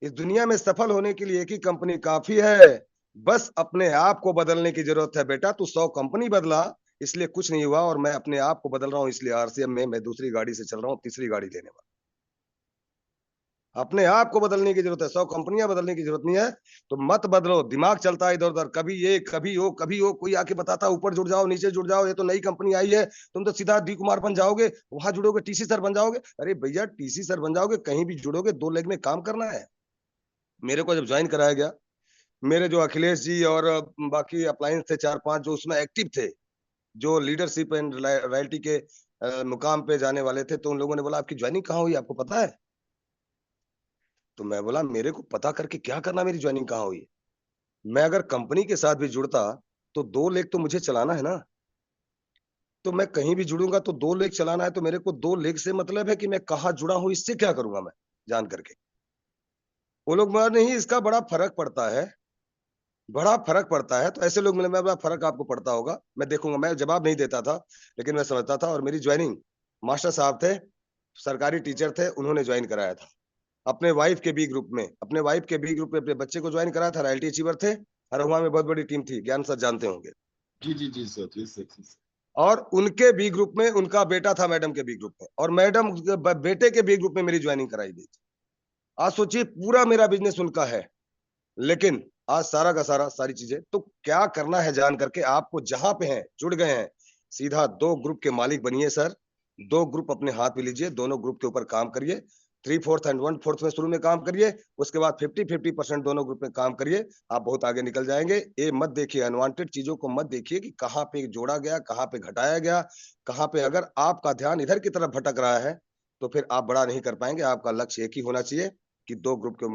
इस दुनिया में सफल होने के लिए एक ही कंपनी काफी है, बस अपने आप को बदलने की जरूरत है। बेटा तू 100 कंपनी बदला, इसलिए कुछ नहीं हुआ, और मैं अपने आप को बदल रहा हूं, इसलिए आरसीएम में मैं दूसरी गाड़ी से चल रहा हूं, तीसरी गाड़ी लेने वाला। अपने आप को बदलने की जरूरत है, 100 कंपनियां बदलने की जरूरत नहीं है। तो मत बदलो, दिमाग चलता है इधर उधर, कभी ये कभी वो कभी वो, कोई आके बताता ऊपर जुड़ जाओ नीचे जुड़ जाओ, ये तो नई कंपनी आई है, तुम तो सीधा डी कुमार बन जाओगे, वहां जुड़ोगे टीसी सर बन जाओगे। अरे भैया टीसी सर बन जाओगे, कहीं भी जुड़ोगे, 2 लेग में काम करना है। मेरे को जब ज्वाइन कराया गया, मेरे जो अखिलेश जी और बाकी अप्लायंस थे 4-5 जो उसमें एक्टिव थे, जो लीडरशिप एंड रॉयल्टी के मुकाम पे जाने वाले थे, तो उन लोगों ने बोला आपकी ज्वाइनिंग कहाँ हुई, आपको पता है? तो मैं बोला मेरे को पता करके क्या करना, मेरी ज्वाइनिंग कहाँ हुई? मैं अगर कंपनी के साथ भी जुड़ता तो 2 लेग तो मुझे चलाना है ना, तो मैं कहीं भी जुड़ूंगा तो 2 लेग चलाना है, तो मेरे को 2 लेग से मतलब है कि मैं कहाँ जुड़ा हूं, इससे क्या करूंगा मैं जान करके। वो लोग बोला नहीं इसका बड़ा फर्क पड़ता है, बड़ा फर्क पड़ता है। तो ऐसे लोग मिले, मैं बड़ा फर्क आपको पड़ता होगा, मैं देखूंगा। मैं जवाब नहीं देता था, लेकिन मैं समझता था। और मेरी ज्वाइनिंग मास्टर साहब थे, सरकारी टीचर थे, उन्होंने ज्वाइन कराया था अपने वाइफ के बी ग्रुप में, अपने वाइफ के बी ग्रुप में अपने बच्चे को ज्वाइन कराया था। रॉयल्टी अचीवर थे, हरहुआ में बहुत बड़ी टीम थी, ज्ञान सर जानते होंगे। जी जी जी सर, जी सर, जी सर। और उनके बी ग्रुप में उनका बेटा था मैडम के बी ग्रुप में, और मैडम बेटे के बी ग्रुप में मेरी ज्वाइनिंग कराई गई थी। आज सोचिए पूरा मेरा बिजनेस उनका है, लेकिन आज सारा का सारा सारी चीजें। तो क्या करना है जान करके, आपको जहां पे हैं जुड़ गए हैं, सीधा 2 ग्रुप के मालिक बनिए सर, 2 ग्रुप अपने हाथ में लीजिए, दोनों ग्रुप के ऊपर काम करिए। 3/4 एंड 1/4 में शुरू में काम करिए, उसके बाद 50-50% दोनों ग्रुप में काम करिए, आप बहुत आगे निकल जाएंगे। ये मत देखिए, अनवांटेड चीजों को मत देखिए कि कहाँ पे जोड़ा गया, कहाँ पे घटाया गया, कहाँ पे। अगर आपका ध्यान इधर की तरफ भटक रहा है तो फिर आप बड़ा नहीं कर पाएंगे। आपका लक्ष्य एक ही होना चाहिए कि 2 ग्रुप के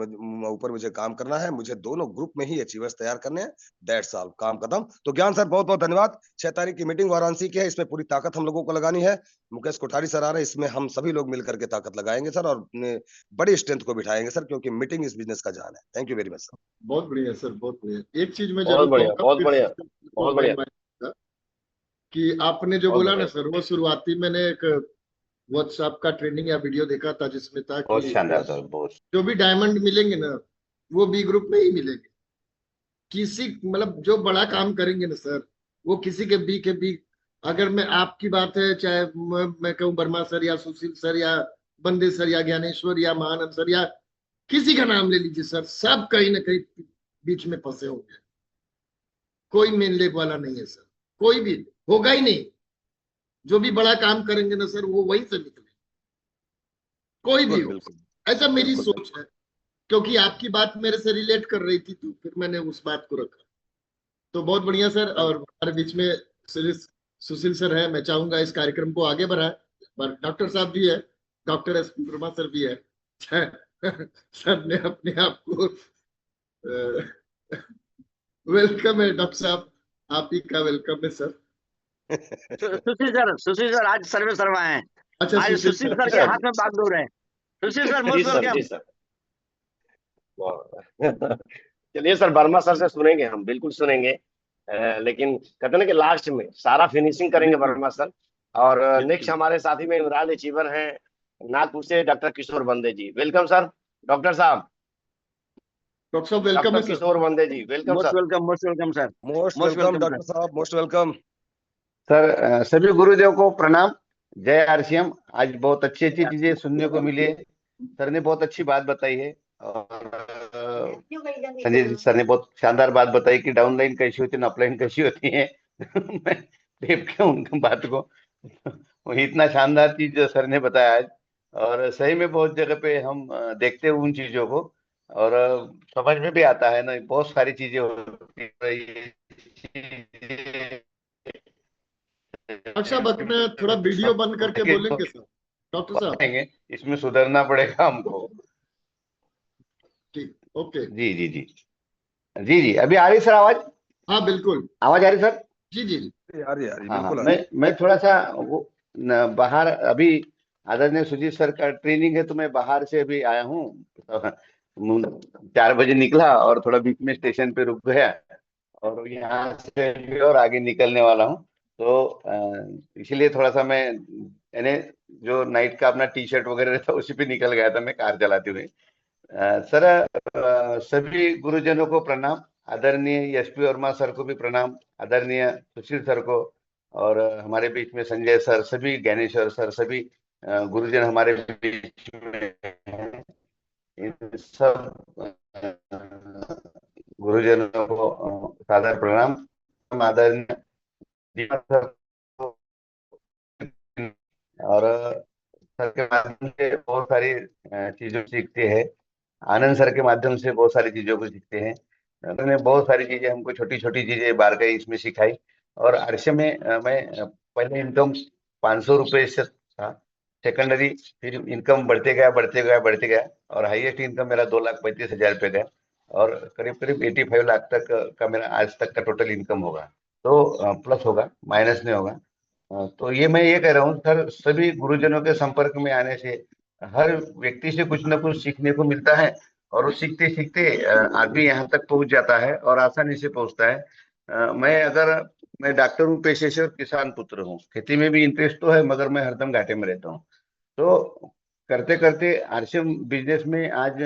ऊपर मुझे काम करना है, मुझे दोनों ग्रुप में ही अचीवर्स तैयार करने हैं। दैट्स ऑल, काम खत्म। तो ज्ञान सर बहुत बहुत धन्यवाद। 6 तारीख की मीटिंग वाराणसी की है, इसमें पूरी ताकत हम लोगों को लगानी है। मुकेश कोठारी सर आ रहे हैं, इसमें हम सभी लोग मिलकर के ताकत लगाएंगे सर, और अपने बड़ी स्ट्रेंथ को बिठाएंगे सर, क्योंकि मीटिंग इस बिजनेस का जान है। Thank you very much sir. बहुत बढ़िया सर, बहुत बढ़िया। एक चीज मैं बहुत जरूर बढ़िया, कहूंगा, बहुत फिर बढ़िया, को बहुत बढ़िया, invite करूंगा, कि आपने जो बहुत बोला ना बढ़िया। सर, वो शुरुआती मैंने एक व्हाट्सएप का ट्रेनिंग या वीडियो देखा था, जिसमें था बहुत कि शानदार सर, बहुत। जो भी डायमंड मिलेंगे ना, वो बी ग्रुप में ही मिलेंगे। किसी मतलब जो बड़ा काम करेंगे ना सर, वो किसी के बी, अगर मैं आपकी बात है, चाहे मैं कहूँ वर्मा सर या सुशील सर या बंदे सर या ज्ञानेश्वर या महानंद सर या किसी का नाम ले लीजिए सर, सब कहीं ना कहीं बीच में फंसे होंगे। कोई मेन लेग वाला नहीं है सर, कोई भी होगा ही नहीं। जो भी बड़ा काम करेंगे ना सर, वो वहीं से निकले, कोई भी बिल्कुल हो। बिल्कुल ऐसा मेरी बिल्कुल सोच है, क्योंकि आपकी बात मेरे से रिलेट कर रही थी, तो फिर मैंने उस बात को रखा। तो बहुत बढ़िया सर। बिल्कुल। और हमारे बीच में सुशील सर है, मैं चाहूंगा इस कार्यक्रम को आगे बढ़ाए। पर डॉक्टर साहब भी है, doctor S P Verma sir भी है। सर ने अपने आप को वेलकम है डॉक्टर साहब, आप ही का वेलकम है सर। सुशील सर आज सर्वे सर्वा हैं। अच्छा आज सुशील सुशील सर, सर के अच्छा हाथ जी, में बागडोर है। सुशील सर जी मोस्ट सर, जी वेलकम। सर। वाह। चलिए सर, वर्मा सर से सुनेंगे, हम बिल्कुल सुनेंगे। लेकिन कहते हैं ना कि लास्ट में सारा फिनिशिंग करेंगे बिल्कुल वर्मा सर। और नेक्स्ट बिल्कुल। हमारे साथी में इमरान अचीवर हैं नागपुर से, doctor Kishore Bande ji. Welcome sir, doctor साहब। डॉक्टर साहब वेलकम डॉक्टर है sir. Kishore Bande ji, welcome most sir. Welcome, most welcome sir. Most most welcome welcome sir. Doctor साहब, मोस्ट वेलकम। सर सभी गुरुदेव को प्रणाम। जय आरसीएम। आज बहुत अच्छी अच्छी चीजें सुनने को मिली है। सर ने बहुत अच्छी बात बताई है, और संजय सर ने बहुत शानदार बात बताई कि डाउनलाइन कैसी होती है, अपलाइन कैसी होती है। मैं देख के उनकी बात को, वो इतना शानदार चीज जो सर ने बताया आज, और सही में बहुत जगह पे हम देखते हैं उन चीजों को, और समझ में भी आता है ना, बहुत सारी चीजें होती है। डॉक्टर साहब अपना थोड़ा वीडियो बंद करके बोलेंगे सर, डॉक्टर साहब। बताएंगे, इसमें सुधरना पड़ेगा हमको। ठीक, ओके। जी जी जी। जी जी, अभी आ रही सर आवाज? हाँ बिल्कुल। आवाज आ रही सर? जी जी। यार यार हाँ हाँ, बिल्कुल आ रही मैं थोड़ा सा वो बाहर अभी, आदरणीय सुजीत सर का ट्रेनिंग है, तो मैं बाहर से अभी आया हूँ। 4 बजे निकला और थोड़ा बीच में स्टेशन पे रुक गया, और यहाँ से भी और आगे निकलने वाला हूँ। तो इसलिए थोड़ा सा मैं, यानी जो नाइट का अपना टी शर्ट वगैरह था उसी पे निकल गया था मैं कार चलाते हुए। सर, सभी गुरुजनों को प्रणाम। आदरणीय एसपी वर्मा सर को भी प्रणाम, आदरणीय सुशील सर को, और हमारे बीच में संजय सर, सभी ज्ञानेश्वर सर, सभी गुरुजन हमारे बीच में हैं। इन सब गुरुजनों को सादर प्रणाम। आदरणीय दीपक सर को, और सर के माध्यम से बहुत सारी चीजों को सीखते हैं। आनंद सर के माध्यम से बहुत सारी चीजों को सीखते हैं। उन्होंने बहुत सारी चीजें हमको, छोटी छोटी चीजें बारकाई इसमें सिखाई। और आरसे में मैं पहले इनकम 500 रुपये से था, सेकेंडरी, फिर इनकम बढ़ते गया बढ़ते गया बढ़ते गया, और हाईएस्ट इनकम मेरा 2,35,000 रुपये गया, और करीब करीब 85 लाख तक का मेरा आज तक का टोटल इनकम होगा। तो प्लस होगा, माइनस नहीं होगा। तो ये मैं ये कह रहा हूँ सर, सभी गुरुजनों के संपर्क में आने से हर व्यक्ति से कुछ न कुछ सीखने को मिलता है, और वो सीखते सीखते आदमी यहाँ तक पहुंच जाता है, और आसानी से पहुंचता है। मैं डॉक्टर हूँ पेशे से, और किसान पुत्र हूँ। खेती में भी इंटरेस्ट तो है, मगर मैं हरदम घाटे में रहता हूँ। तो करते करते आरसीएम बिजनेस में आज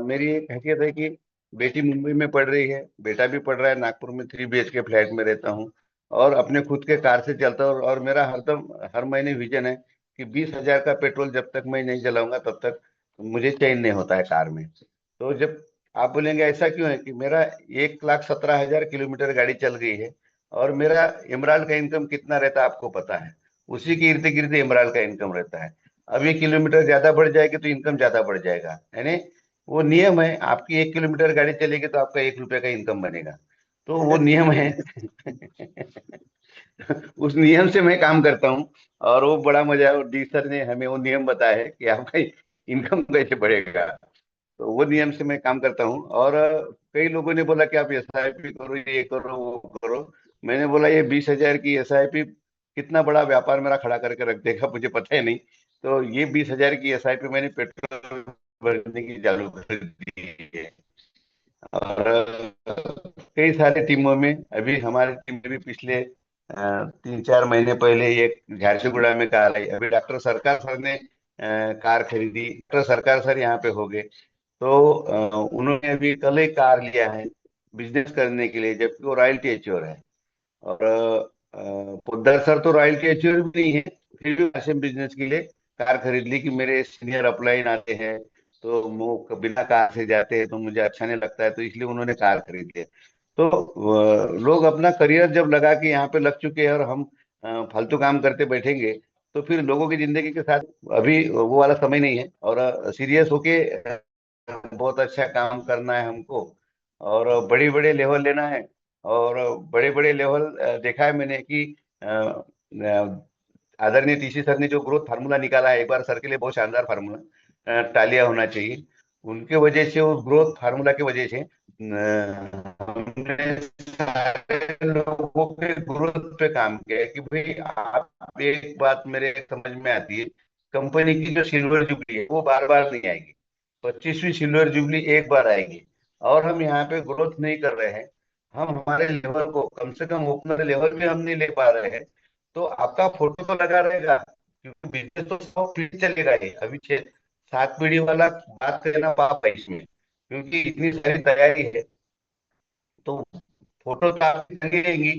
मेरी एक हैसियत है कि बेटी मुंबई में पढ़ रही है, बेटा भी पढ़ रहा है नागपुर में, 3 BHK फ्लैट में रहता हूँ, और अपने खुद के कार से चलता हूँ। और मेरा हरदम हर महीने विजन है कि 20,000 का पेट्रोल जब तक मैं नहीं जलाऊंगा तब तक मुझे चैन नहीं होता है कार में। तो जब आप बोलेंगे ऐसा क्यों है, कि मेरा 1,17,000 किलोमीटर गाड़ी चल गई है, और मेरा इमरान का इनकम कितना रहता है आपको पता है। उसी के इर्द गिर्द एमराल्ड का इनकम रहता है। अब ये किलोमीटर ज्यादा बढ़ जाएगी तो इनकम ज्यादा बढ़ जाएगा, यानी वो नियम है। आपकी 1 किलोमीटर गाड़ी चलेगी तो आपका 1 रुपये का इनकम बनेगा, तो वो नियम है। उस नियम से मैं काम करता हूँ और वो बड़ा मजा है। और डी सर ने हमें वो नियम बताया है कि आपका इनकम कैसे बढ़ेगा, तो वो नियम से मैं काम करता हूँ। और कई लोगों ने बोला कि आप एसआईपी करो, ये करो, वो करो। मैंने बोला ये 20,000 की एसआईपी कितना बड़ा व्यापार मेरा खड़ा करके रख देगा मुझे पता ही नहीं। तो ये 20,000 की एसआईपी मैंने पेट्रोल भरने की चालू कर दी है। और कई सारे टीमों में, अभी हमारे टीम में भी पिछले 3-4 महीने पहले एक झारसुगुड़ा में कार आई। अभी डॉक्टर सरकार सर ने कार खरीदी, डॉक्टर सरकार सर यहाँ पे हो गए, तो उन्होंने अभी कल एक कार लिया है बिजनेस करने के लिए, जबकि वो रॉयल्टी एच्योर है। और पोद्दार सर तो रॉयल्टी एच्योर भी नहीं है, फिर भी ऐसे बिजनेस के लिए कार खरीद ली कि मेरे सीनियर अपलाइन आते हैं तो वो बिना कार से जाते हैं तो मुझे अच्छा नहीं लगता है, तो इसलिए उन्होंने कार खरीद लिया। तो लोग अपना करियर जब लगा के यहाँ पे लग चुके हैं और हम फालतू काम करते बैठेंगे तो फिर लोगों की जिंदगी के साथ अभी वो वाला समय नहीं है। और सीरियस होके बहुत अच्छा काम करना है हमको और बड़े बड़े लेवल लेना है। और बड़े बड़े लेवल देखा है मैंने कि आदरणीय टीसी सर ने जो ग्रोथ फार्मूला निकाला है, एक बार सर के लिए बहुत शानदार फार्मूला, तालियां होना चाहिए। उनके वजह से, उस ग्रोथ फार्मूला की वजह से हमने सारे लोगों के ग्रोथ पे काम किया है कि भाई आप, एक बात मेरे समझ में आती है, कंपनी की जो सिल्वर जुबली है वो बार बार नहीं आएगी, 25वीं सिल्वर जुबली एक बार आएगी। और हम यहाँ पे ग्रोथ नहीं कर रहे हैं, हम हमारे लेवल को कम से कम ओपनर लेवल पे हम नहीं ले पा रहे हैं, तो आपका फोटो तो लगा रहेगा क्योंकि बिजनेस तो 100 पीढ़ी चलेगा। ये अभी 6-7 पीढ़ी वाला बात करना पाप है इसमें, क्योंकि इतनी सारी तैयारी है। तो फोटो तो आपकी लगेगी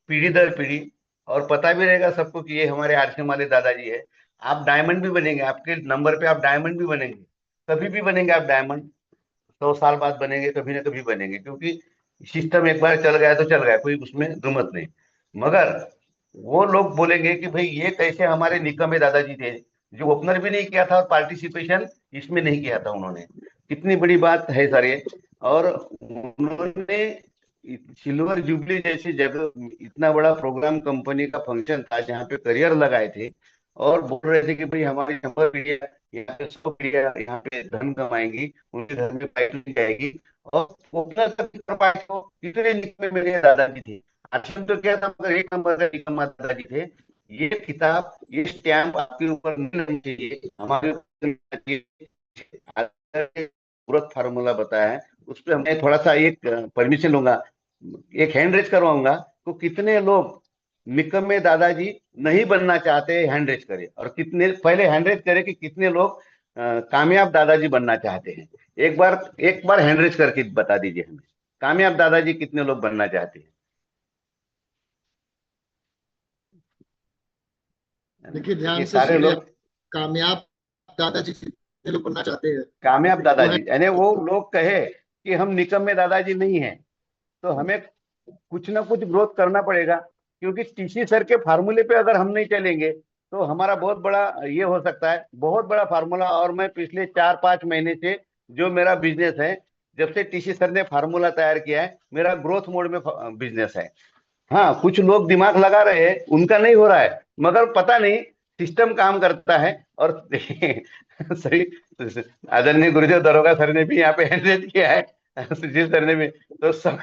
पीढ़ी दर पीढ़ी, और पता भी रहेगा सबको कि ये हमारे आरसीएम वाले दादाजी है। आप डायमंड भी बनेंगे, आपके नंबर पे आप डायमंड भी बनेंगे, कभी भी बनेंगे आप डायमंड। 100 साल बाद बनेंगे, कभी ना कभी बनेंगे, क्योंकि सिस्टम एक बार चल गया तो चल गया, कोई उसमें दुमत नहीं। मगर वो लोग बोलेंगे कि भाई ये कैसे हमारे निकम्मे दादाजी थे जो ओपनर भी नहीं किया था और पार्टिसिपेशन इसमें नहीं किया था उन्होंने, कितनी बड़ी बात है सर ये। और उन्होंने सिल्वर जुबली जैसी जगह इतना बड़ा प्रोग्राम, कंपनी का फंक्शन था जहाँ पे करियर लगाए थे और बोल रहे थे कि भाई हमारी 100 पीढ़ियां यहाँ पे, 100 पीढ़ियां यहाँ पे धन कमाएंगी, उनके घर में पाइप जाएगी। और ओपनर तक कर पाए तो कितने निकम्मे मेरे दादाजी थे। आश्रम तो क्या था, मगर एक नंबर का निकम्मा दादाजी थे। ये किताब, ये स्टैंप आपके ऊपर नहीं लगनी चाहिए, हमारे ऊपर लगना चाहिए। पूरा फार्मूला बताया है, उस पर मैं थोड़ा सा एक परमिशन लूंगा, एक हैंड रेज करवाऊंगा। तो कितने लोग निकम्मे दादाजी नहीं बनना चाहते, हैंड रेज करे। और कितने, पहले हैंड रेज करे कि कितने लोग कामयाब दादाजी बनना चाहते हैं। एक बार हैंड रेज करके बता दीजिए हमें, कामयाब दादाजी कितने लोग बनना चाहते हैं। देखिए ध्यान देखिए से सारे सुनिए, लोग कामयाब दादाजी कितने लोग बनना चाहते हैं? कामयाब वो है दादाजी, यानी वो लोग कहे कि हम निकम्मे दादाजी नहीं हैं, तो हमें कुछ ना कुछ ग्रोथ करना पड़ेगा। क्योंकि टीसी सर के फार्मूले पे अगर हम नहीं चलेंगे तो हमारा बहुत बड़ा ये हो सकता है, बहुत बड़ा फार्मूला। और मैं पिछले 4-5 महीने से जो मेरा बिजनेस है, जब से टीसी सर ने फार्मूला तैयार किया है, मेरा ग्रोथ मोड में बिजनेस है। हाँ, कुछ लोग दिमाग लगा रहे हैं, उनका नहीं हो रहा है, मगर पता नहीं सिस्टम काम करता है। और सही, आदरणीय गुरुदेव दरोगा सर ने भी यहाँ पे हैंडल किया है, सुशील सर ने भी, तो सब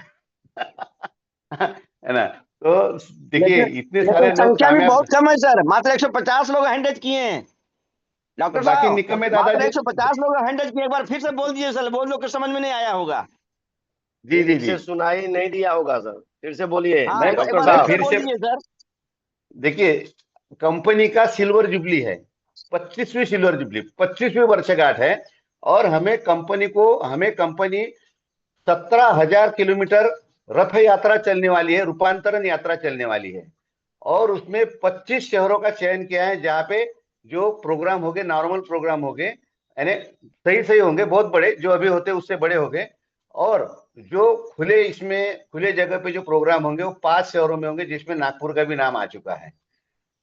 है ना। तो देखिए लेकिन इतने सारे लेकिन लोग संख्या भी कामयाब, बहुत कम है सर, मात्र 150 लोग हैंडल किए हैं तो डॉक्टर बाकी साहब। निकम्मे मात्र दादाजी। 150 लोग हैंडल किए। एक बार फिर से बोल दीजिए सर, बहुत लोग को समझ में नहीं आया होगा। जी जी ठीक जी, से सुनाई नहीं दिया होगा सर, फिर से बोलिए हाँ, मैं एक डॉक्टर बार फिर मैं से साहब। फिर बोल से, दीजिए सर। देखिए कंपनी का सिल्वर जुबली है, 25वीं सिल्वर जुबली, 25वीं वर्षगांठ है। और हमें कंपनी 17,000 किलोमीटर रथ यात्रा चलने वाली है, रूपांतरण यात्रा चलने वाली है। और उसमें 25 शहरों का चयन किया है जहाँ पे जो प्रोग्राम हो गए, नॉर्मल प्रोग्राम हो गए, यानी सही सही होंगे, बहुत बड़े जो अभी होते उससे बड़े हो गए। और जो खुले जगह पे जो प्रोग्राम होंगे वो 5 शहरों में होंगे, जिसमें नागपुर का भी नाम आ चुका है।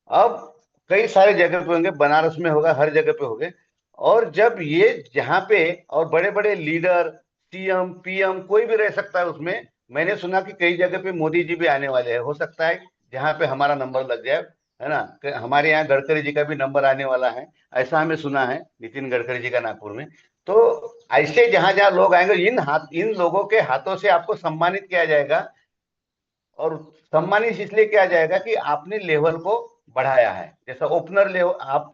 अब कई सारे जगह पे होंगे, बनारस में होगा, हर जगह पे होंगे। और जब ये जहाँ पे, और बड़े बड़े लीडर, सीएम पीएम कोई भी रह सकता है उसमें। मैंने सुना कि कई जगह पे मोदी जी भी आने वाले हैं, हो सकता है जहाँ पे हमारा नंबर लग जाए, है ना। हमारे यहाँ गडकरी जी का भी नंबर आने वाला है, ऐसा हमें सुना है, नितिन गडकरी जी का नागपुर में। तो ऐसे जहां जहां लोग आएंगे, इन लोगों के हाथों से आपको सम्मानित किया जाएगा। और सम्मानित इसलिए किया जाएगा कि आपने लेवल को बढ़ाया है। जैसा ओपनर लेवल, आप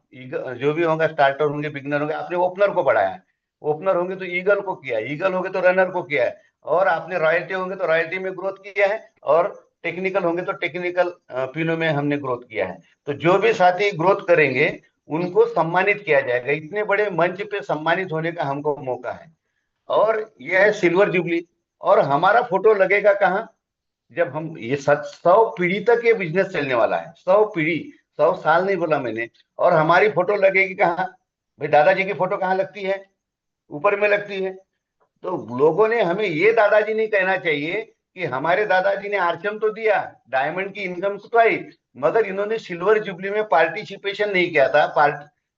जो भी होगा, स्टार्टर होंगे, बिगनर होंगे, आपने ओपनर को बढ़ाया है। ओपनर होंगे तो ईगल को किया है, ईगल होंगे तो रनर को किया है, और आपने रॉयल्टी होंगे तो रॉयल्टी में ग्रोथ किया है, और टेक्निकल होंगे तो टेक्निकल पिनो में हमने ग्रोथ किया है। तो जो भी साथी ग्रोथ करेंगे उनको सम्मानित किया जाएगा। इतने बड़े मंच पे सम्मानित होने का हमको मौका है। और यह है सिल्वर जुबली। और हमारा फोटो लगेगा कहाँ? जब हम ये 100 पीढ़ी तक ये बिजनेस चलने वाला है, 100 पीढ़ी, 100 साल नहीं बोला मैंने। और हमारी फोटो लगेगी कहाँ? भाई दादाजी की फोटो कहाँ लगती है? ऊपर में लगती है। तो लोगों ने हमें ये दादाजी नहीं कहना चाहिए कि हमारे दादाजी ने आरचम तो दिया, डायमंड की इनकम तो आई, मगर इन्होंने सिल्वर जुबली में पार्टिसिपेशन नहीं किया था,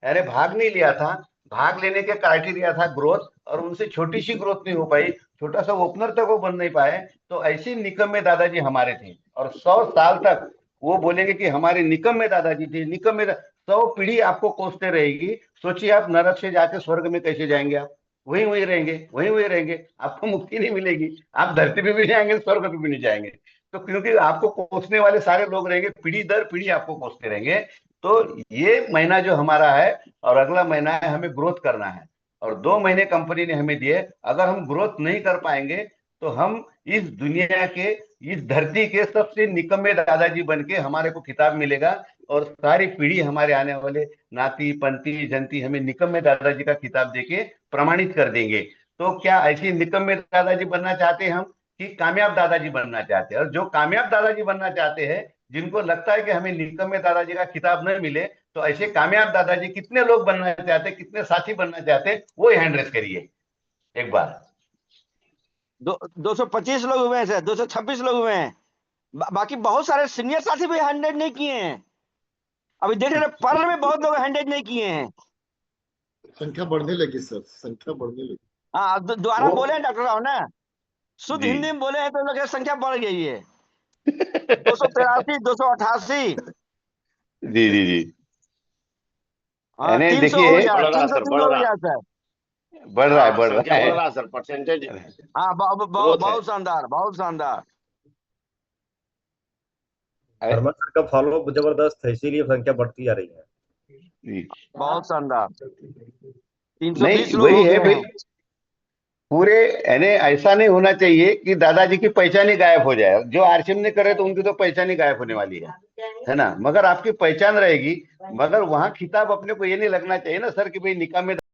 अरे भाग नहीं लिया था। भाग लेने के क्राइटेरिया था ग्रोथ, और उनसे छोटी सी ग्रोथ नहीं हो पाई, छोटा सा ओपनर तक वो बन नहीं पाए। तो ऐसे निकम्मे दादाजी हमारे थे, और 100 साल तक वो बोलेंगे कि हमारे निकम्मे दादाजी थे, निकम्मे 100 पीढ़ी आपको कोसते रहेगी। सोचिए आप नरक से जाके स्वर्ग में कैसे जाएंगे? आप वहीं वहीं रहेंगे, वहीं वहीं रहेंगे, आपको मुक्ति नहीं मिलेगी। आप धरती पे भी जाएंगे, स्वर्ग पे भी नहीं जाएंगे। तो क्योंकि आपको कोसने वाले सारे लोग रहेंगे, पीढ़ी दर पीढ़ी आपको कोसते रहेंगे। तो ये महीना जो हमारा है, और अगला महीना है, हमें ग्रोथ करना है। और 2 महीने कंपनी ने हमें दिए। अगर हम ग्रोथ नहीं कर पाएंगे तो हम इस दुनिया के, इस धरती के सबसे निकम्मे दादाजी बन के हमारे को खिताब मिलेगा। और सारी पीढ़ी, हमारे आने वाले नाती पंती जनती हमें निकम्मे दादाजी का खिताब देके प्रमाणित कर देंगे। तो क्या ऐसी निकम्मे दादाजी बनना चाहते हैं हम, कि कामयाब दादाजी बनना चाहते हैं? और जो कामयाब दादाजी बनना चाहते हैं, जिनको लगता है कि हमें निकम्मे दादाजी का खिताब न मिले, तो ऐसे कामयाब दादाजी कितने लोग बनना चाहते हैं, कितने साथी बनना चाहते हैं, वो हैंड रेस करिए एक बार। 225 लोग हुए हैं सर, 226 लोग हुए हैं। बाकी बहुत सारे सीनियर साथी भी 100 नहीं किए हैं। अभी देख रहे पर्ल में बहुत लोग 100 नहीं किए हैं। संख्या बढ़ने लगी सर, संख्या बढ़ने लगी। हाँ, दोबारा वो बोले हैं डॉक्टर राव ना, शुद्ध जी हिंदी में बोले हैं तो लोग की संख्या बढ़ गई है। 283, 288, जी जी जी। हाँ यानी 300 हो देखिए, गया, बढ़ रहा सर, 303 बढ़ हो रहा। गया सर। बढ़ रहा है, हाँ, बढ़ संख्या रहा बढ़ है। रहा सर, परसेंटेज हाँ ग्रोथ है। बहुत शानदार, बहुत शानदार। वर्मा सर का फॉलोअप जबरदस्त है, इसीलिए संख्या बढ़ती जा रही है। जी। बहुत शानदार। 320 नहीं, लोग वही हो है गए भाई, हैं। पूरे, यानी ऐसा नहीं होना चाहिए कि दादाजी की पहचान ही गायब हो जाए। जो आरसीएम ने करे तो उनकी तो पहचान ही गायब होने वाली है ना। मगर आपकी पहचान रहेगी। मगर वहां खिताब अपने को ये नहीं लगना चाहिए ना सर कि भाई निकाह में